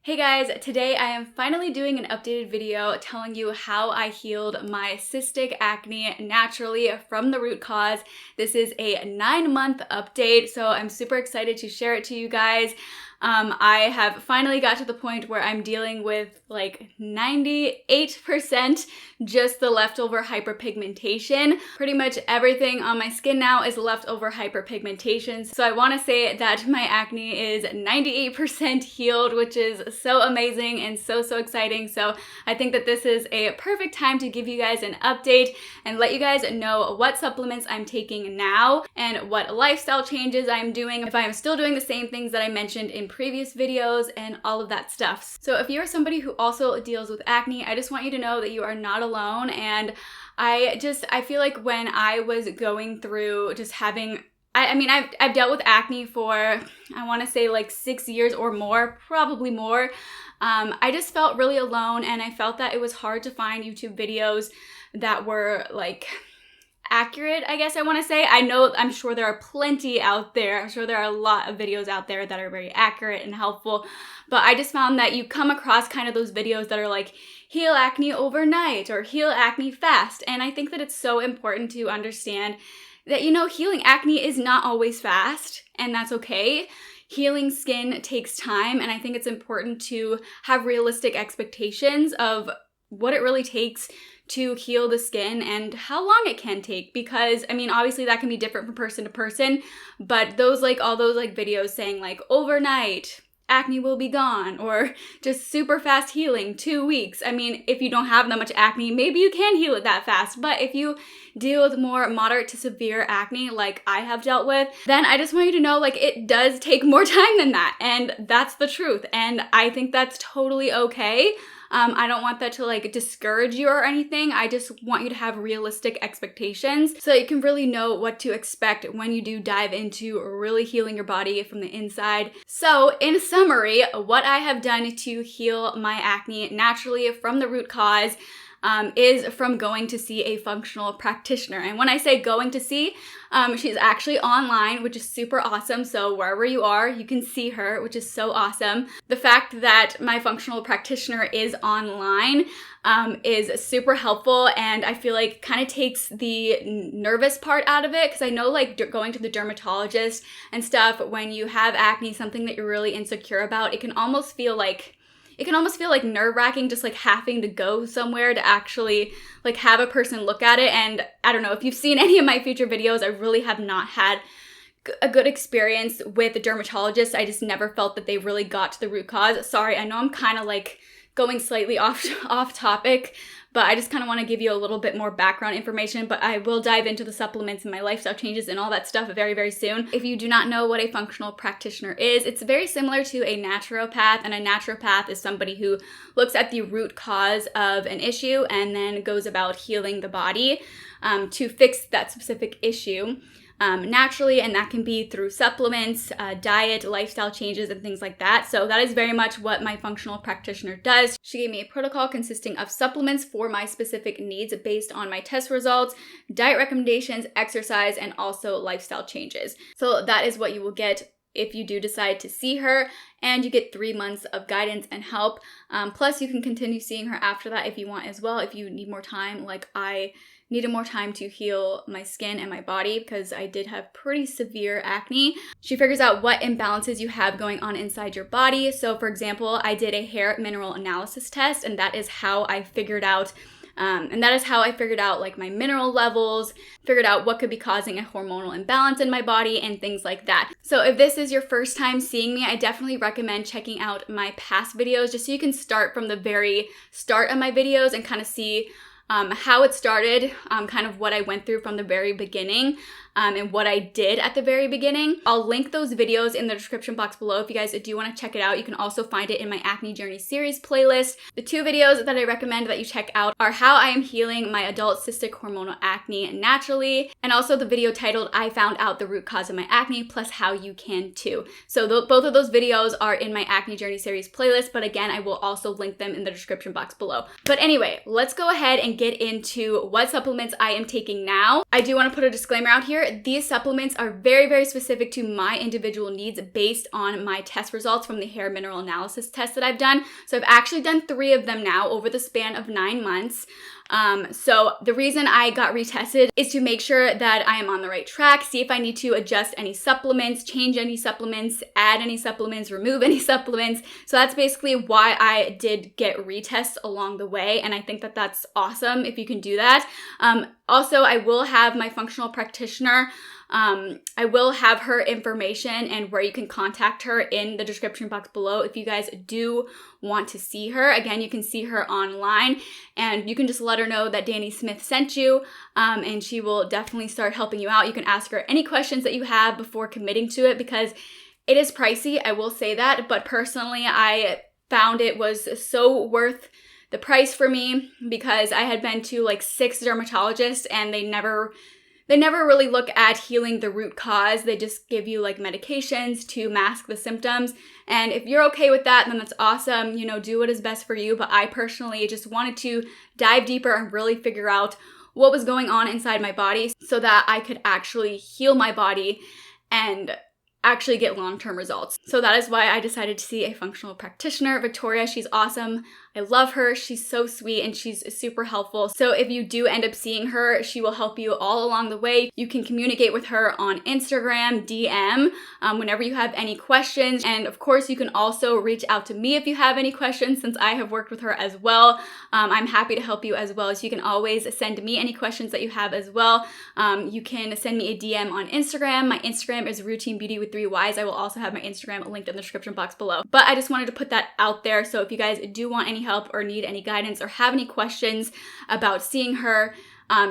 Hey guys, today I am finally doing an updated video telling you how I healed my cystic acne naturally from the root cause. This is a 9-month update, so I'm super excited to share it to you guys. I have finally got to the point where I'm dealing with like 98% just the leftover hyperpigmentation. Pretty much everything on my skin now is leftover hyperpigmentation. So I want to say that my acne is 98% healed, which is so amazing and so exciting. So I think that this is a perfect time to give you guys an update and let you guys know what supplements I'm taking now and what lifestyle changes I'm doing, if I am still doing the same things that I mentioned in previous videos and all of that stuff. So if you're somebody who also deals with acne, I just want you to know that you are not alone. And I feel like when I was going through just having I've dealt with acne for, I want to say like 6 years or more, probably more. I just felt really alone, and I felt that it was hard to find YouTube videos that were like accurate, I guess I want to say. I'm sure there are plenty out there. I'm sure there are a lot of videos out there that are very accurate and helpful, but I just found that you come across kind of those videos that are like, heal acne overnight or heal acne fast. And I think that it's so important to understand that, you know, healing acne is not always fast, and that's okay. Healing skin takes time, and I think it's important to have realistic expectations of what it really takes to heal the skin and how long it can take, because I mean, obviously that can be different from person to person, but all those videos saying like overnight acne will be gone, or just super fast healing, 2 weeks. I mean, if you don't have that much acne, maybe you can heal it that fast, but if you deal with more moderate to severe acne like I have dealt with, then I just want you to know, like, it does take more time than that, and that's the truth, and I think that's totally okay. I don't want that to like discourage you or anything. I just want you to have realistic expectations so that you can really know what to expect when you do dive into really healing your body from the inside. So in summary, what I have done to heal my acne naturally from the root cause is from going to see a functional practitioner. And when I say going to see, she's actually online, which is super awesome. So wherever you are, you can see her, which is so awesome. The fact that my functional practitioner is online is super helpful, and I feel like kind of takes the nervous part out of it, because I know like going to the dermatologist and stuff when you have acne, something that you're really insecure about, it can almost feel like nerve-wracking, just like having to go somewhere to actually like have a person look at it. And I don't know if you've seen any of my future videos, I really have not had a good experience with a dermatologist. I just never felt that they really got to the root cause. Sorry, I know I'm kind of like going slightly off topic, but I just kind of want to give you a little bit more background information, but I will dive into the supplements and my lifestyle changes and all that stuff very soon. If you do not know what a functional practitioner is, it's very similar to a naturopath, and a naturopath is somebody who looks at the root cause of an issue and then goes about healing the body to fix that specific issue naturally, and that can be through supplements, diet, lifestyle changes, and things like that. So that is very much what my functional practitioner does. She gave me a protocol consisting of supplements for my specific needs based on my test results, diet recommendations, exercise, and also lifestyle changes. So that is what you will get if you do decide to see her, and you get 3 months of guidance and help. Plus you can continue seeing her after that if you want as well, if you need more time. Like I needed more time to heal my skin and my body because I did have pretty severe acne. She figures out what imbalances you have going on inside your body. So for example, I did a hair mineral analysis test, and that is how I figured out like my mineral levels, figured out what could be causing a hormonal imbalance in my body and things like that. So if this is your first time seeing me, I definitely recommend checking out my past videos just so you can start from the very start of my videos and kind of see how it started, kind of what I went through from the very beginning, and what I did at the very beginning. I'll link those videos in the description box below if you guys do want to check it out. You can also find it in my Acne Journey series playlist. The 2 videos that I recommend that you check out are how I am healing my adult cystic hormonal acne naturally, and also the video titled I Found Out the Root Cause of My Acne, plus how you can too. So both of those videos are in my Acne Journey series playlist, but again, I will also link them in the description box below. But anyway, let's go ahead and get into what supplements I am taking now. I do want to put a disclaimer out here reminder, these supplements are very, very specific to my individual needs based on my test results from the hair mineral analysis test that I've done. So I've actually done 3 of them now over the span of 9 months. So the reason I got retested is to make sure that I am on the right track, see if I need to adjust any supplements, change any supplements, add any supplements, remove any supplements. So that's basically why I did get retests along the way, and I think that that's awesome if you can do that. Also, I will have my functional practitioner. I will have her information and where you can contact her in the description box below if you guys do want to see her. Again, you can see her online, and you can just let her know that Danny Smith sent you, and she will definitely start helping you out. You can ask her any questions that you have before committing to it, because it is pricey, I will say that, but personally, I found it was so worth the price for me, because I had been to like 6 dermatologists and they never really look at healing the root cause. They just give you like medications to mask the symptoms. And if you're okay with that, then that's awesome. You know, do what is best for you. But I personally just wanted to dive deeper and really figure out what was going on inside my body so that I could actually heal my body and actually get long-term results. So that is why I decided to see a functional practitioner, Victoria. She's awesome. I love her. She's so sweet and she's super helpful. So if you do end up seeing her, she will help you all along the way. You can communicate with her on Instagram, DM, whenever you have any questions. And of course, you can also reach out to me if you have any questions, since I have worked with her as well. I'm happy to help you as well. So you can always send me any questions that you have as well. You can send me a DM on Instagram. My Instagram is Routine Beauty with 3 Ys. I will also have my Instagram linked in the description box below. But I just wanted to put that out there. So if you guys do want any help or need any guidance or have any questions about seeing her,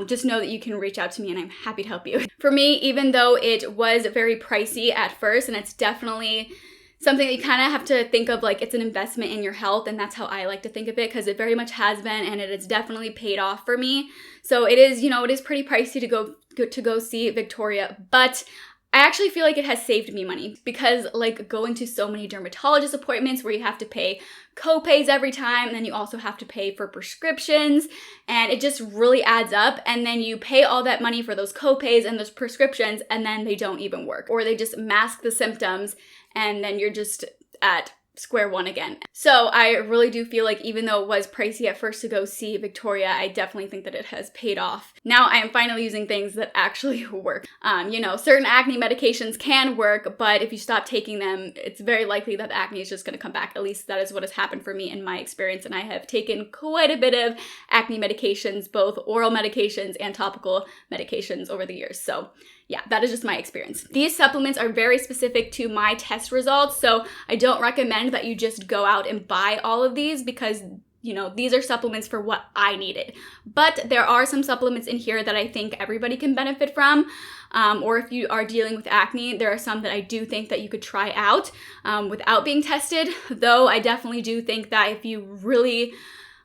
just know that you can reach out to me and I'm happy to help you. For me, even though it was very pricey at first, and it's definitely something that you kind of have to think of like it's an investment in your health, and that's how I like to think of it, because it very much has been, and it has definitely paid off for me. So it is, you know, it is pretty pricey to go see Victoria, but I actually feel like it has saved me money, because like going to so many dermatologist appointments where you have to pay co-pays every time, and then you also have to pay for prescriptions, and it just really adds up. And then you pay all that money for those co-pays and those prescriptions, and then they don't even work, or they just mask the symptoms, and then you're just at square one again. So I really do feel like even though it was pricey at first to go see Victoria, I definitely think that it has paid off. Now I am finally using things that actually work. You know, certain acne medications can work, but if you stop taking them, it's very likely that the acne is just going to come back. At least that is what has happened for me in my experience, and I have taken quite a bit of acne medications, both oral medications and topical medications over the years. So yeah, that is just my experience. These supplements are very specific to my test results, so I don't recommend that you just go out and buy all of these, because you know, these are supplements for what I needed. But there are some supplements in here that I think everybody can benefit from. Or if you are dealing with acne, there are some that I do think that you could try out without being tested. Though I definitely do think that if you really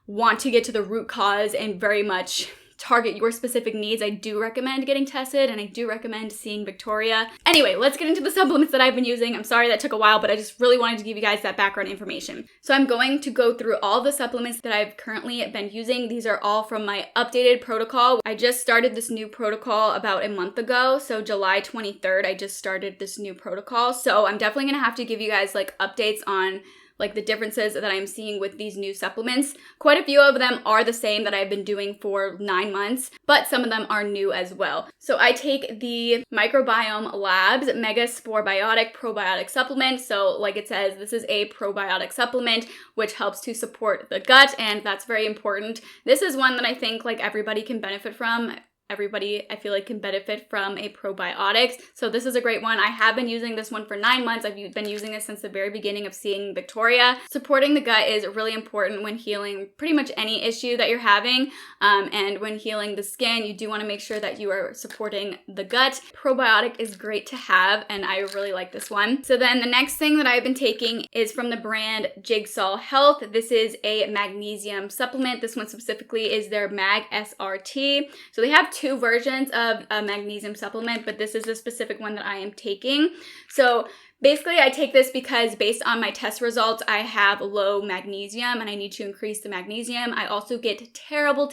want to get to the root cause and very much target your specific needs, I do recommend getting tested, and I do recommend seeing Victoria. Anyway, let's get into the supplements that I've been using. I'm sorry that took a while, but I just really wanted to give you guys that background information. So I'm going to go through all the supplements that I've currently been using. These are all from my updated protocol. I just started this new protocol about a month ago. So July 23rd, I just started this new protocol. So I'm definitely gonna have to give you guys like updates on like the differences that I'm seeing with these new supplements. Quite a few of them are the same that I've been doing for 9 months, but some of them are new as well. So I take the Microbiome Labs Mega Spore Biotic Probiotic Supplement. So like it says, this is a probiotic supplement which helps to support the gut, and that's very important. This is one that I think like everybody can benefit from. Everybody, I feel like, can benefit from a probiotics. So this is a great one. I have been using this one for 9 months. I've been using this since the very beginning of seeing Victoria. Supporting the gut is really important when healing pretty much any issue that you're having. And when healing the skin, you do want to make sure that you are supporting the gut. Probiotic is great to have, and I really like this one. So then the next thing that I've been taking is from the brand Jigsaw Health. This is a magnesium supplement. This one specifically is their Mag SRT. So they have 2 versions of a magnesium supplement, but this is a specific one that I am taking. So Basically, I take this because based on my test results, I have low magnesium and I need to increase the magnesium. I also get terrible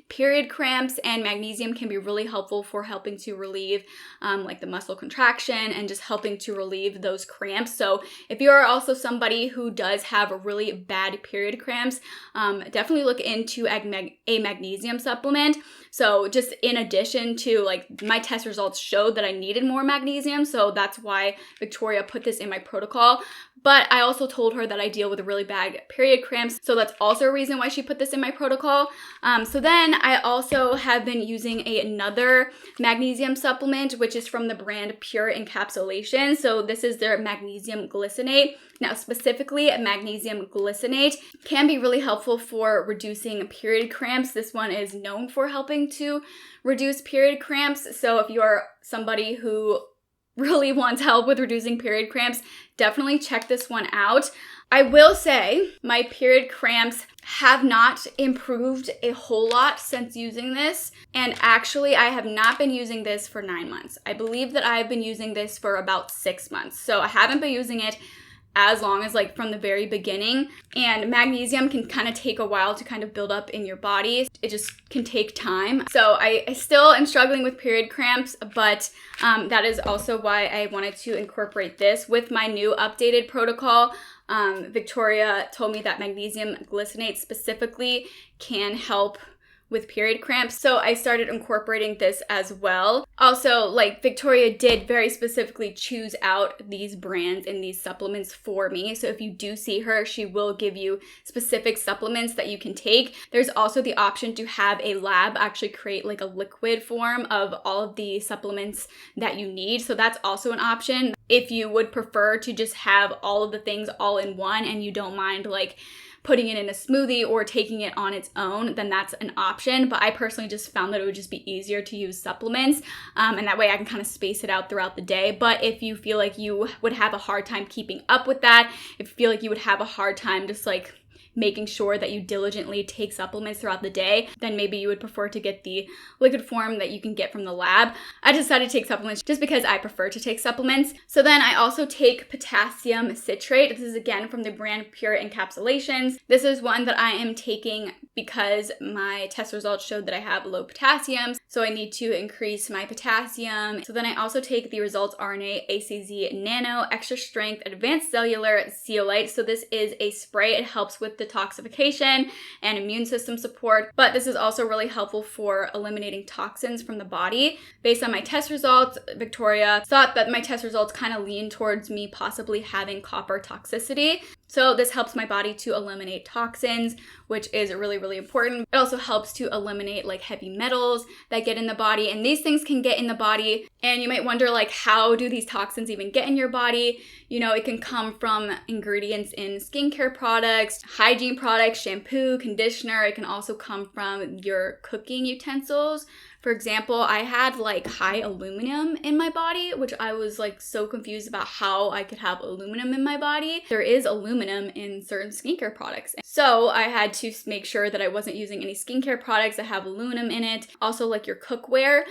period cramps, and magnesium can be really helpful for helping to relieve like the muscle contraction and just helping to relieve those cramps. So if you are also somebody who does have really bad period cramps, definitely look into a magnesium supplement. So just in addition to, like, my test results showed that I needed more magnesium, so that's why Victoria put this in my protocol. But I also told her that I deal with really bad period cramps, so that's also a reason why she put this in my protocol. So then I also have been using another magnesium supplement, which is from the brand Pure Encapsulation. So this is their magnesium glycinate. Now, specifically, magnesium glycinate can be really helpful for reducing period cramps. This one is known for helping to reduce period cramps. So if you are somebody who really wants help with reducing period cramps, definitely check this one out. I will say my period cramps have not improved a whole lot since using this. And actually, I have not been using this for 9 months. I believe that I've been using this for about 6 months. So I haven't been using it as long as, like, from the very beginning. And magnesium can kind of take a while to kind of build up in your body. It just can take time. So I still am struggling with period cramps, but that is also why I wanted to incorporate this with my new updated protocol. Victoria told me that magnesium glycinate specifically can help with period cramps, so I started incorporating this as well. Also, like, Victoria did very specifically choose out these brands and these supplements for me, so if you do see her, she will give you specific supplements that you can take. There's also the option to have a lab actually create like a liquid form of all of the supplements that you need, so that's also an option. If you would prefer to just have all of the things all in one and you don't mind, like, putting it in a smoothie or taking it on its own, then that's an option. But I personally just found that it would just be easier to use supplements, and that way I can kind of space it out throughout the day. But if you feel like you would have a hard time keeping up with that, if you feel like you would have a hard time just like making sure that you diligently take supplements throughout the day, then maybe you would prefer to get the liquid form that you can get from the lab. I decided to take supplements just because I prefer to take supplements. So then I also take potassium citrate. This is again from the brand Pure Encapsulations. This is one that I am taking because my test results showed that I have low potassium, so I need to increase my potassium. So then I also take the Results RNA ACZ Nano Extra Strength Advanced Cellular Zeolite. So this is a spray. It helps with detoxification and immune system support, but this is also really helpful for eliminating toxins from the body. Based on my test results, Victoria thought that my test results kind of lean towards me possibly having copper toxicity. So this helps my body to eliminate toxins, which is really important. It also helps to eliminate like heavy metals that get in the body, and these things can get in the body. And you might wonder, like, how do these toxins even get in your body? You know, it can come from ingredients in skincare products, hygiene products, shampoo, conditioner. It can also come from your cooking utensils. For example, I had like high aluminum in my body, which I was like so confused about how I could have aluminum in my body. There is aluminum in certain skincare products. So I had to make sure that I wasn't using any skincare products that have aluminum in it. Also, like your cookware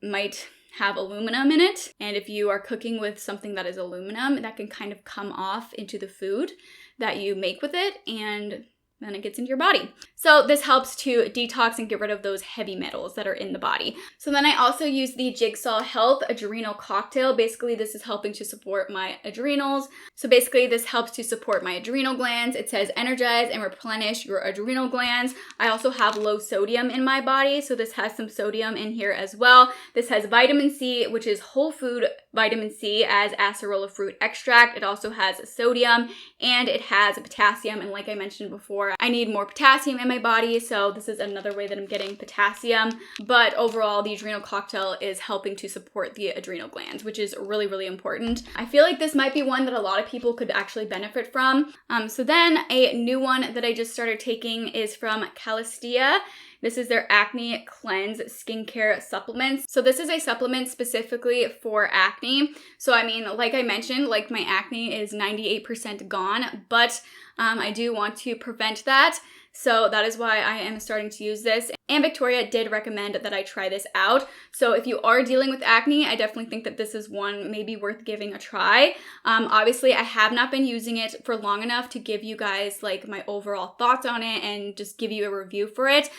might have aluminum in it. And if you are cooking with something that is aluminum, that can kind of come off into the food that you make with it, and then it gets into your body. So this helps to detox and get rid of those heavy metals that are in the body. So then I also use the Jigsaw Health Adrenal Cocktail. Basically, this is helping to support my adrenals. So basically, this helps to support my adrenal glands. It says energize and replenish your adrenal glands. I also have low sodium in my body, so this has some sodium in here as well. This has vitamin C, which is whole food vitamin C as acerola fruit extract. It also has sodium, and it has potassium. And like I mentioned before, I need more potassium in my body, so this is another way that I'm getting potassium. But overall, the adrenal cocktail is helping to support the adrenal glands, which is really important. I feel like this might be one that a lot of people could actually benefit from. So then a new one that I just started taking is from Calistia. This is their Acne Cleanse Skincare Supplements. So this is a supplement specifically for acne. So I mean, like I mentioned, like my acne is 98% gone, but I do want to prevent that. So that is why I am starting to use this. And Victoria did recommend that I try this out. So if you are dealing with acne, I definitely think that this is one maybe worth giving a try. Obviously, I have not been using it for long enough to give you guys like my overall thoughts on it and just give you a review for it.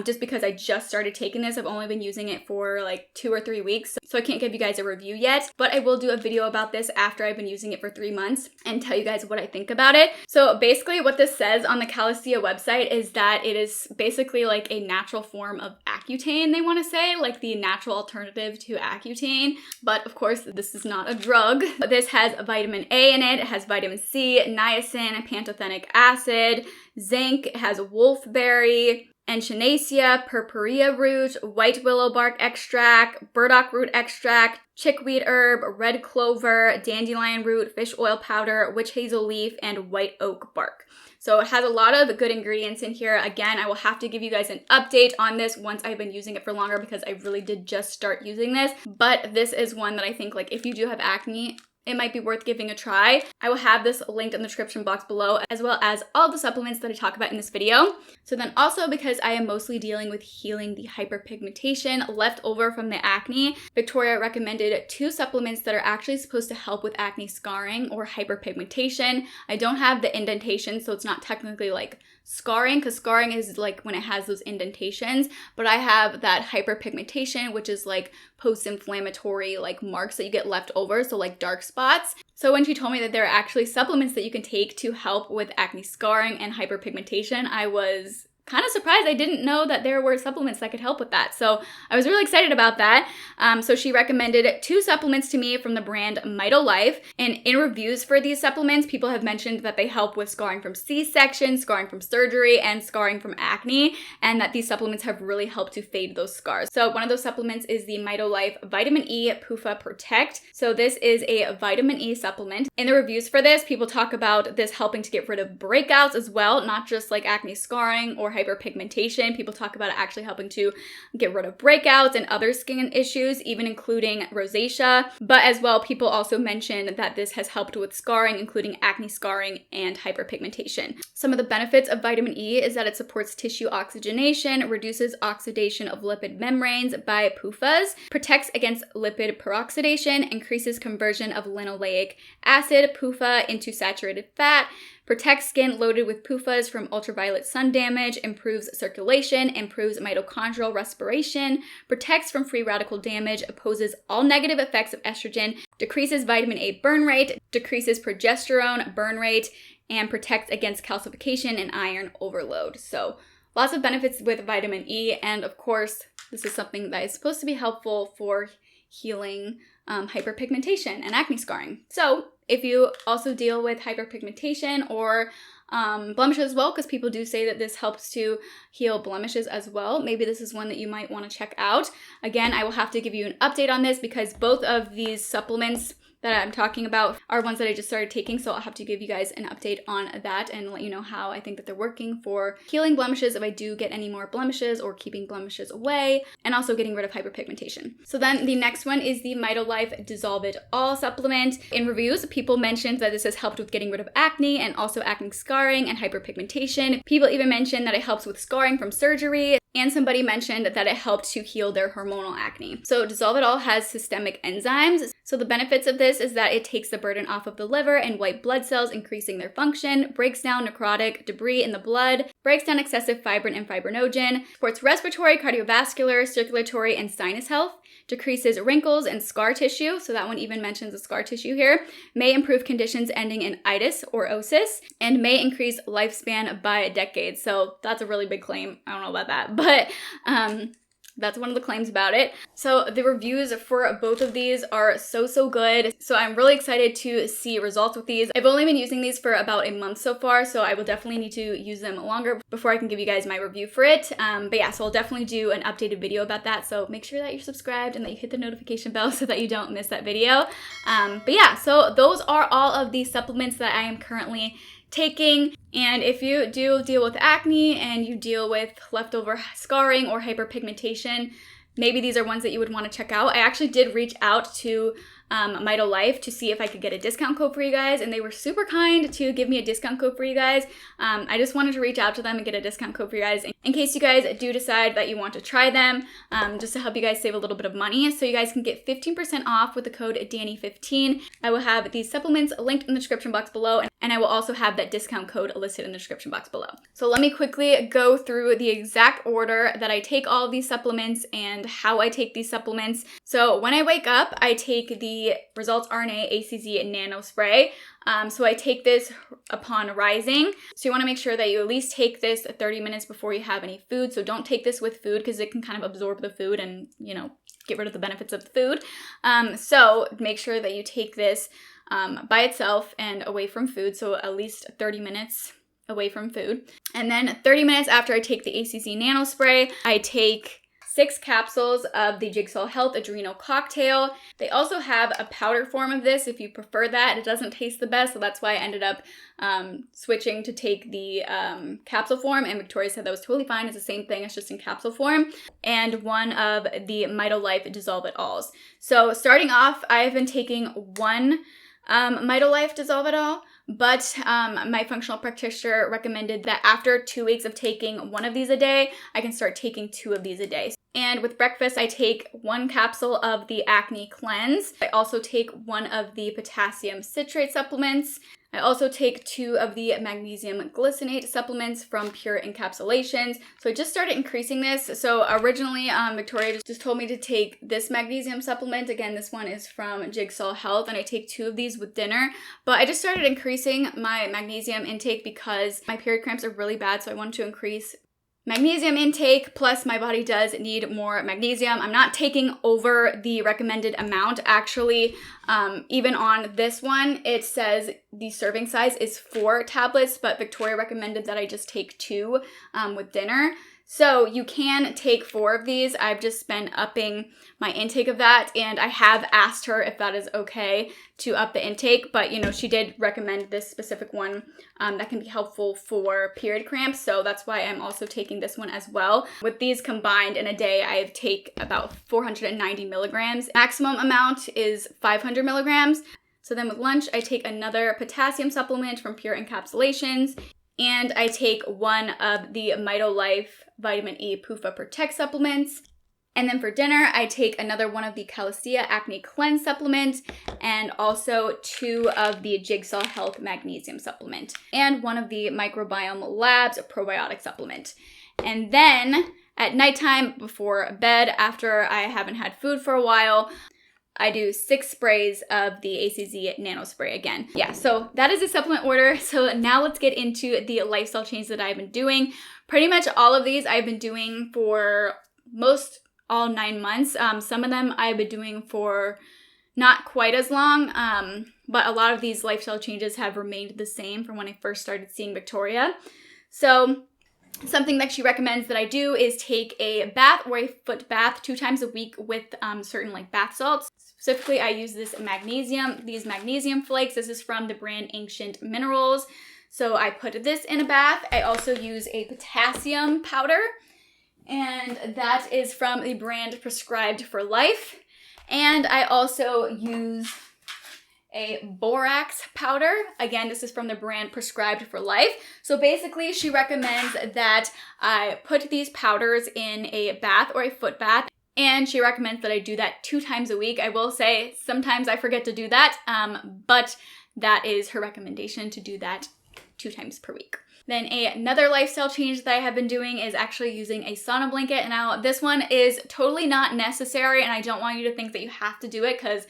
Just because I just started taking this, I've only been using it for like 2 or 3 weeks. So I can't give you guys a review yet, but I will do a video about this after I've been using it for 3 months and tell you guys what I think about it. So basically what this says on the Calisea website is that it is basically like a natural form of Accutane, they want to say, like the natural alternative to Accutane. But of course, this is not a drug. This has vitamin A in it. It has vitamin C, niacin, pantothenic acid, zinc. It has wolfberry, echinacea, purpurea root, white willow bark extract, burdock root extract, chickweed herb, red clover, dandelion root, fish oil powder, witch hazel leaf, and white oak bark. So it has a lot of good ingredients in here. Again, I will have to give you guys an update on this once I've been using it for longer because I really did just start using this. But this is one that I think like if you do have acne, it might be worth giving a try. I will have this linked in the description box below, as well as all the supplements that I talk about in this video. So then also, because I am mostly dealing with healing the hyperpigmentation left over from the acne, Victoria recommended 2 supplements that are actually supposed to help with acne scarring or hyperpigmentation. I don't have the indentation, so it's not technically like scarring, because scarring is like when it has those indentations, but I have that hyperpigmentation, which is like post-inflammatory like marks that you get left over, so like dark spots. So when she told me that there are actually supplements that you can take to help with acne scarring and hyperpigmentation, I was kind of surprised. I didn't know that there were supplements that could help with that. So I was really excited about that. So she recommended 2 supplements to me from the brand MitoLife. And in reviews for these supplements, people have mentioned that they help with scarring from C-section, scarring from surgery, and scarring from acne, and that these supplements have really helped to fade those scars. So one of those supplements is the MitoLife Vitamin E PUFA Protect. So this is a vitamin E supplement. In the reviews for this, people talk about this helping to get rid of breakouts as well, not just like acne scarring or hyperpigmentation. People talk about it actually helping to get rid of breakouts and other skin issues, even including rosacea. But as well, people also mention that this has helped with scarring, including acne scarring and hyperpigmentation. Some of the benefits of vitamin E is that it supports tissue oxygenation, reduces oxidation of lipid membranes by PUFAs, protects against lipid peroxidation, increases conversion of linoleic acid, PUFA, into saturated fat, protects skin loaded with PUFAs from ultraviolet sun damage, improves circulation, improves mitochondrial respiration, protects from free radical damage, opposes all negative effects of estrogen, decreases vitamin A burn rate, decreases progesterone burn rate, and protects against calcification and iron overload. So lots of benefits with vitamin E, and of course, this is something that is supposed to be helpful for healing hyperpigmentation and acne scarring. So if you also deal with hyperpigmentation or blemishes as well, because people do say that this helps to heal blemishes as well, maybe this is one that you might want to check out. Again, I will have to give you an update on this because both of these supplements that I'm talking about are ones that I just started taking, so I'll have to give you guys an update on that and let you know how I think that they're working for healing blemishes if I do get any more blemishes or keeping blemishes away, and also getting rid of hyperpigmentation. So then the next one is the MitoLife Dissolve It All supplement. In reviews, people mentioned that this has helped with getting rid of acne and also acne scarring and hyperpigmentation. People even mentioned that it helps with scarring from surgery, and somebody mentioned that it helped to heal their hormonal acne. So Dissolve It All has systemic enzymes. So the benefits of this is that it takes the burden off of the liver and white blood cells, increasing their function, breaks down necrotic debris in the blood, breaks down excessive fibrin and fibrinogen, supports respiratory, cardiovascular, circulatory, and sinus health, decreases wrinkles and scar tissue, so that one even mentions the scar tissue here, may improve conditions ending in itis or osis, and may increase lifespan by a decade. So that's a really big claim. I don't know about that, but that's one of the claims about it. So the reviews for both of these are so good. So I'm really excited to see results with these. I've only been using these for about a month so far, so I will definitely need to use them longer before I can give you guys my review for it. But yeah, so I'll definitely do an updated video about that. So make sure that you're subscribed and that you hit the notification bell so that you don't miss that video. But yeah, so those are all of the supplements that I am currently taking. And if you do deal with acne and you deal with leftover scarring or hyperpigmentation, maybe these are ones that you would want to check out. I actually did reach out to Life to see if I could get a discount code for you guys, and they were super kind to give me a discount code for you guys. I just wanted to reach out to them and get a discount code for you guys in case you guys do decide that you want to try them, just to help you guys save a little bit of money. So you guys can get 15% off with the code Danny15. I will have these supplements linked in the description box below, and I will also have that discount code listed in the description box below. So let me quickly go through the exact order that I take all of these supplements and how I take these supplements. So when I wake up, I take the Results RNA ACZ Nano Spray. So I take this upon rising. So you want to make sure that you at least take this 30 minutes before you have any food. So don't take this with food because it can kind of absorb the food and, you know, get rid of the benefits of the food. So make sure that you take this by itself and away from food. So at least 30 minutes away from food. And then 30 minutes after I take the ACZ Nano Spray, I take 6 capsules of the Jigsaw Health Adrenal Cocktail. They also have a powder form of this if you prefer that. It doesn't taste the best, so that's why I ended up switching to take the capsule form, and Victoria said that was totally fine. It's the same thing, it's just in capsule form. And one of the Life Dissolve It Alls. So starting off, I've been taking one Life Dissolve It All, but my functional practitioner recommended that after 2 weeks of taking one of these a day, I can start taking 2 of these a day. And with breakfast, I take 1 capsule of the Acne Cleanse. I also take 1 of the potassium citrate supplements. I also take 2 of the magnesium glycinate supplements from Pure Encapsulations. So I just started increasing this. So originally, Victoria just told me to take this magnesium supplement. Again, this one is from Jigsaw Health, and I take 2 of these with dinner. But I just started increasing my magnesium intake because my period cramps are really bad, so I wanted to increase magnesium intake, plus my body does need more magnesium. I'm not taking over the recommended amount. Actually, even on this one, it says the serving size is 4 tablets, but Victoria recommended that I just take 2 with dinner. So you can take 4 of these. I've just been upping my intake of that, and I have asked her if that is okay to up the intake, but you know, she did recommend this specific one that can be helpful for period cramps, so that's why I'm also taking this one as well. With these combined in a day, I take about 490 milligrams. Maximum amount is 500 milligrams. So then with lunch, I take another potassium supplement from Pure Encapsulations, and I take 1 of the Life Vitamin E PUFA Protect supplements. And then for dinner, I take another 1 of the Calisea Acne Cleanse supplement, and also 2 of the Jigsaw Health Magnesium supplement, and 1 of the Microbiome Labs Probiotic supplement. And then at nighttime before bed, after I haven't had food for a while, I do 6 sprays of the ACZ Nano Spray again. Yeah, so that is a supplement order. So now let's get into the lifestyle change that I've been doing. Pretty much all of these I've been doing for all 9 months. Some of them I've been doing for not quite as long, but a lot of these lifestyle changes have remained the same from when I first started seeing Victoria. So something that she recommends that I do is take a bath or a foot bath 2 times a week with certain like bath salts. Specifically, I use these magnesium flakes. This is from the brand Ancient Minerals. So I put this in a bath. I also use a potassium powder, and that is from the brand Prescribed for Life. And I also use a borax powder. Again, this is from the brand Prescribed for Life. So basically, she recommends that I put these powders in a bath or a foot bath, and she recommends that I do that 2 times a week. I will say sometimes I forget to do that, but that is her recommendation, to do that 2 times per week. Then another lifestyle change that I have been doing is actually using a sauna blanket. And now this one is totally not necessary, and I don't want you to think that you have to do it because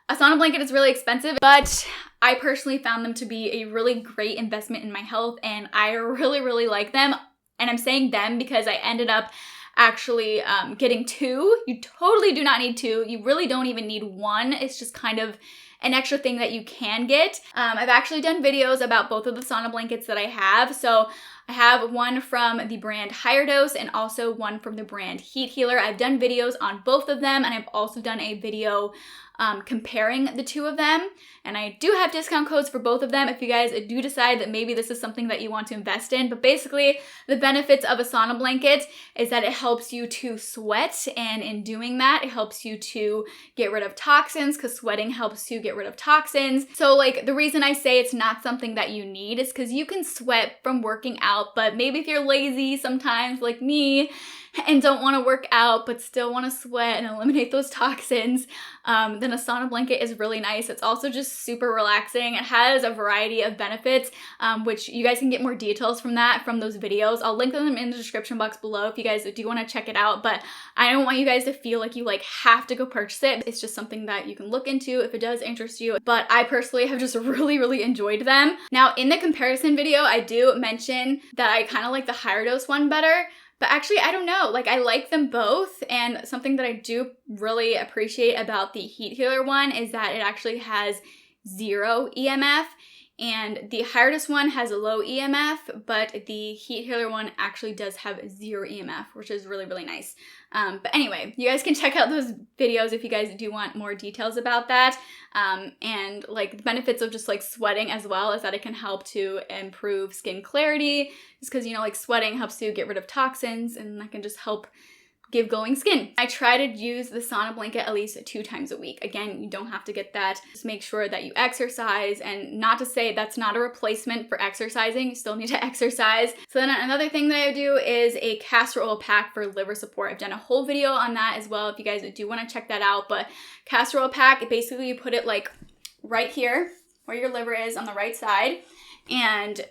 a sauna blanket is really expensive, but I personally found them to be a really great investment in my health, and I really, really like them. And I'm saying them because I ended up actually getting 2. You totally do not need 2. You really don't even need 1. It's just kind of an extra thing that you can get. I've actually done videos about both of the sauna blankets that I have. So I have one from the brand Higher Dose and also one from the brand Heat Healer. I've done videos on both of them, and I've also done a video comparing the two of them. And I do have discount codes for both of them if you guys do decide that maybe this is something that you want to invest in. But basically, the benefits of a sauna blanket is that it helps you to sweat, and in doing that, it helps you to get rid of toxins, because sweating helps you get rid of toxins. So like, the reason I say it's not something that you need is because you can sweat from working out, but maybe if you're lazy sometimes like me and don't want to work out but still want to sweat and eliminate those toxins, then a sauna blanket is really nice. It's also just super relaxing. It has a variety of benefits, which you guys can get more details from those videos. I'll link them in the description box below if you guys do want to check it out, but I don't want you guys to feel like you like have to go purchase it. It's just something that you can look into if it does interest you, but I personally have just really enjoyed them. Now, in the comparison video, I do mention that I kind of like the higher dose one better. But actually, I don't know, like I like them both, and something that I do really appreciate about the heat healer one is that it actually has 0 EMF, and the higher dose one has a low EMF, but the heat healer one actually does have 0 EMF, which is really nice. But anyway, you guys can check out those videos if you guys do want more details about that. And like the benefits of just like sweating as well is that it can help to improve skin clarity, just because, you know, like sweating helps you get rid of toxins, and that can just help give glowing skin. I try to use the sauna blanket at least 2 times a week. Again, you don't have to get that. Just make sure that you exercise, and not to say that's not a replacement for exercising. You still need to exercise. So then another thing that I do is a castor oil pack for liver support. I've done a whole video on that as well if you guys do want to check that out. But castor oil pack, basically you put it like right here where your liver is on the right side, and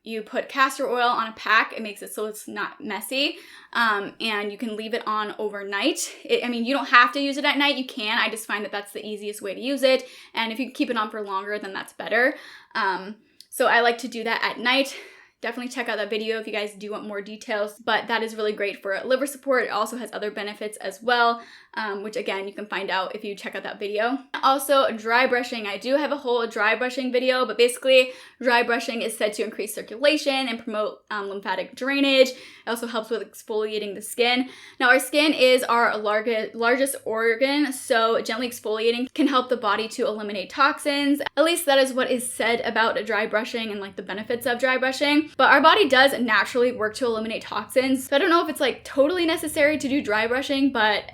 you put castor oil on a pack. It makes it so it's not messy, and you can leave it on overnight. I mean, you don't have to use it at night. You can. I just find that that's the easiest way to use it, and if you keep it on for longer, then that's better. So I like to do that at night. Definitely check out that video if you guys do want more details, but that is really great for liver support. It also has other benefits as well, which again, you can find out if you check out that video. Also, dry brushing. I do have a whole dry brushing video, but basically dry brushing is said to increase circulation and promote lymphatic drainage. It also helps with exfoliating the skin. Now, our skin is our largest organ, so gently exfoliating can help the body to eliminate toxins. At least that is what is said about dry brushing and like the benefits of dry brushing. But our body does naturally work to eliminate toxins. So I don't know if it's like totally necessary to do dry brushing, but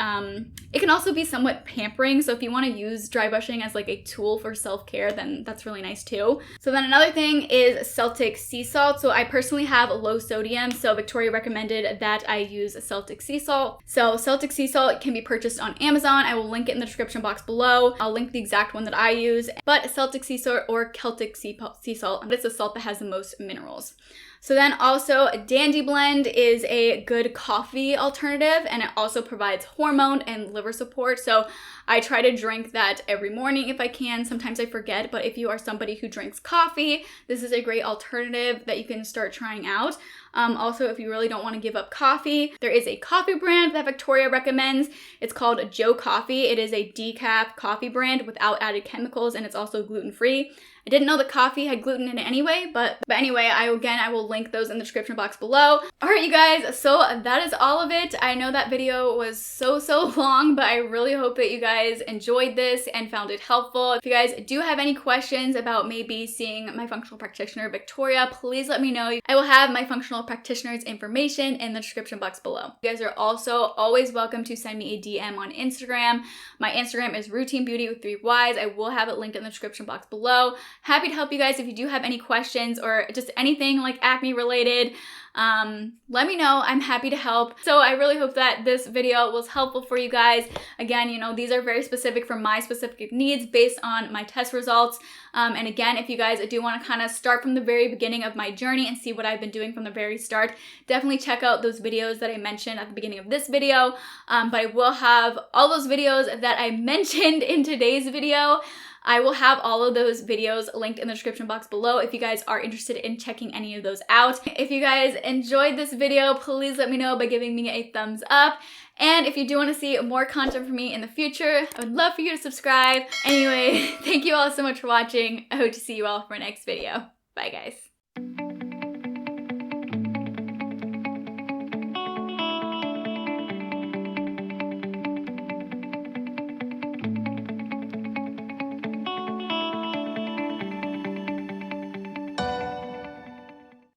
it can also be somewhat pampering. So if you want to use dry brushing as like a tool for self-care, then that's really nice too. So then another thing is Celtic sea salt. So I personally have low sodium, so Victoria recommended that I use Celtic sea salt. So Celtic sea salt can be purchased on Amazon. I will link it in the description box below. I'll link the exact one that I use, but Celtic sea salt or Celtic sea salt, but it's a salt that has the most minerals. So then also Dandy Blend is a good coffee alternative, and it also provides hormone and liver support. So I try to drink that every morning if I can. Sometimes I forget, but if you are somebody who drinks coffee, this is a great alternative that you can start trying out. Also, if you really don't want to give up coffee, there is a coffee brand that Victoria recommends. It's called Joe Coffee. It is a decaf coffee brand without added chemicals, and it's also gluten-free. I didn't know that coffee had gluten in it anyway, but anyway, I will link those in the description box below. All right, you guys, so that is all of it. I know that video was so long, but I really hope that you guys enjoyed this and found it helpful. If you guys do have any questions about maybe seeing my functional practitioner, Victoria, please let me know. I will have my functional practitioner's information in the description box below. You guys are also always welcome to send me a DM on Instagram. My Instagram is Routine Beauty with 3 Ys. I will have it linked in the description box below. Happy to help you guys if you do have any questions or just anything like acne related. Let me know. I'm happy to help. So I really hope that this video was helpful for you guys. Again, you know, these are very specific for my specific needs based on my test results. And again, if you guys do want to kind of start from the very beginning of my journey and see what I've been doing from the very start, definitely check out those videos that I mentioned at the beginning of this video. But I will have all those videos that I mentioned in today's video. I will have all of those videos linked in the description box below if you guys are interested in checking any of those out. If you guys enjoyed this video, please let me know by giving me a thumbs up. And if you do want to see more content from me in the future, I would love for you to subscribe. Anyway, thank you all so much for watching. I hope to see you all for our next video. Bye, guys.